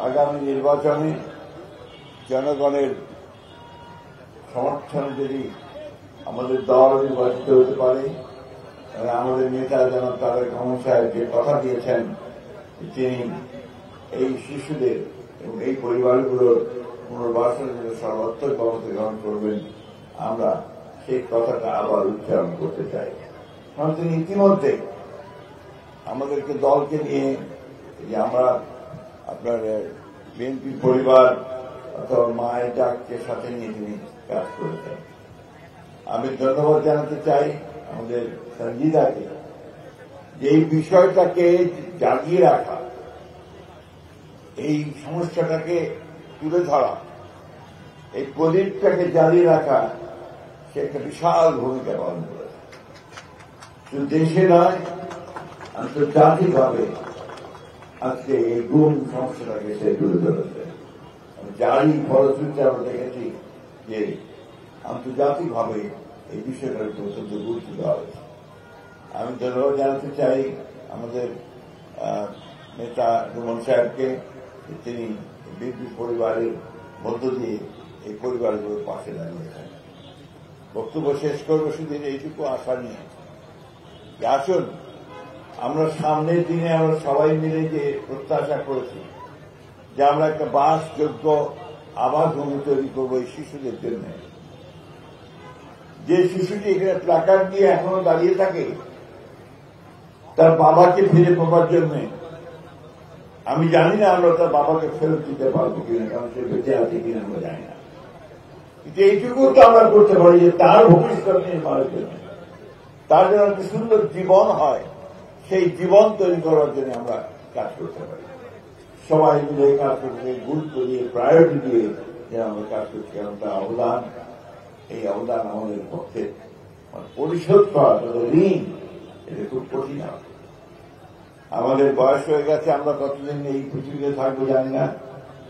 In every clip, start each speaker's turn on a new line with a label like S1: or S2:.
S1: আগামী নির্বাচনে জনগণের সমর্থনে যদি আমাদের দল নির্বাচিত হতে পারে, আমাদের নেতা যেন তারেক রহমান সাহেব যে কথা দিয়েছেন তিনি এই শিশুদের এবং এই পরিবারগুলোর পুনর্বাসনের জন্য সর্বাত্মক ব্যবস্থা গ্রহণ করবেন, আমরা সেই কথাটা আবার উচ্চারণ করতে চাই। কারণ তিনি ইতিমধ্যে আমাদেরকে দলকে নিয়ে যে আমরা আপনার বিএনপি পরিবার অথবা মায়ের ডাককে সাথে নিয়ে তিনি কাজ করেছেন। আমি ধন্যবাদ জানাতে চাই আমাদের সঞ্জিদাকে যে এই বিষয়টাকে জাগিয়ে রাখা, এই সমস্যাটাকে তুলে ধরা, এই প্রদীপটাকে জ্বালিয়ে রাখা, সে একটা বিশাল ভূমিকা পালন করেছে। শুধু দেশে নয়, আন্তর্জাতিকভাবে আজকে এই গুম সমস্যাটাকে সে তুলে ধরেছে। যারই ফলশ্রুতিতে আমরা দেখেছি যে আন্তর্জাতিকভাবে এই বিষয়টার উপর অত্যন্ত গুরুত্ব দেওয়া হয়েছে। আমি ধন্যবাদ জানাতে চাই আমাদের নেতা রুমন সাহেবকে, তিনি বিএনপি পরিবারের মধ্য দিয়ে এই পরিবারগুলোর পাশে দাঁড়িয়েছেন। বক্তব্য শেষ করবো শুধু এইটুকু আশা নিয়ে যে আসুন আমরা সামনের দিনে আমরা সবাই মিলে যে প্রত্যাশা করেছি যে আমরা একটা বাসযোগ্য আবাস ভূমি তৈরি করবো এই শিশুদের জন্য। যে শিশুটি এখানে প্ল্যাকার্ড দিয়ে এখনো দাঁড়িয়ে থাকে তার বাবাকে ফিরে পাবার জন্য, আমি জানি না আমরা তার বাবাকে ফেরত দিতে পারবো কিনা, কারণ সে বেঁচে আছে কিনা আমরা জানি না, কিন্তু এইটুকু তো আমরা করতে পারি যে তার ভবিষ্যৎ নির্মাণের জন্য, তার যেন একটা সুন্দর জীবন হয়, সেই জীবন তৈরি করার জন্য আমরা কাজ করতে পারি। সবাই মিলে কাজ করতে গুরুত্ব দিয়ে প্রায়োরিটি দিয়ে যে আমরা কাজ করছি, কারণ তার অবদান, এই অবদান আমাদের পক্ষে পরিশোধ করা, তাদের ঋণ, এটা খুব কঠিন হবে। আমাদের বয়স হয়ে গেছে, আমরা কতদিন এই পৃথিবীতে থাকবো জানি না।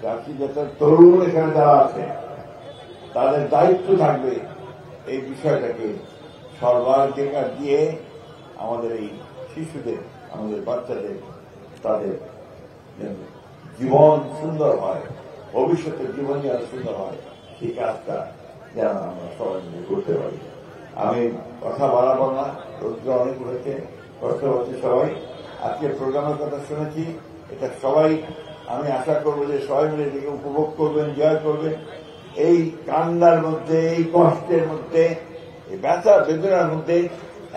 S1: যাচ্ছি যত তরুণ এখানে যারা আছে তাদের দায়িত্ব থাকবে এই বিষয়টাকে সর্বাধিকার দিয়ে আমাদের এই শিশুদের, আমাদের বাচ্চাদের, তাদের জীবন সুন্দর হয়, ভবিষ্যতের জীবন যেন সুন্দর হয়, সেই কাজটা যেন আমরা সবাই মিলে করতে পারি। আমি কথা বাড়াবো না, রোদ্র অনেক হয়েছে, কষ্ট হচ্ছে সবাই। আজকে প্রোগ্রামের কথা শুনেছি, এটা সবাই, আমি আশা করবো যে সবাই মিলে এটাকে উপভোগ করবেন, এনজয় করবেন। এই কান্নার মধ্যে, এই কষ্টের মধ্যে, এই ব্যথা বেদনার মধ্যে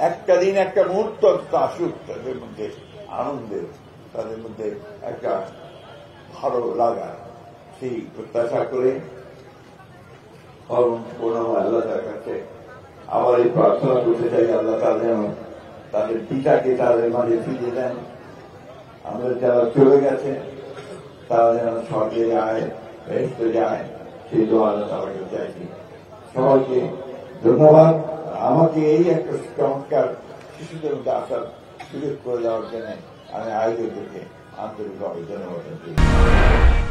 S1: একটা দিন, একটা মুহূর্ত আসুক তাদের মধ্যে আনন্দের, তাদের মধ্যে একটা ভালো লাগা, সেই প্রত্যাশা করে আল্লাহ তার কাছে আবার এই প্রার্থনা করতে চাই, আল্লাহ তারা যেন তাদের পিতাকে তাদের মাঝে ফিরিয়ে দেন। আমাদের যারা চলে গেছে তারা যেন স্বর্গে যায়, বেহেশতে যায়, সেই দোয়া আল্লাহ তাআলাকে চাইছি। সবাইকে ধন্যবাদ। আমাকে এই একটা চমৎকার শিশুদের মধ্যে আসার সুযোগ করে দেওয়ার জন্য আমি আয়োজকদেরকে আন্তরিকভাবে ধন্যবাদ জানাই।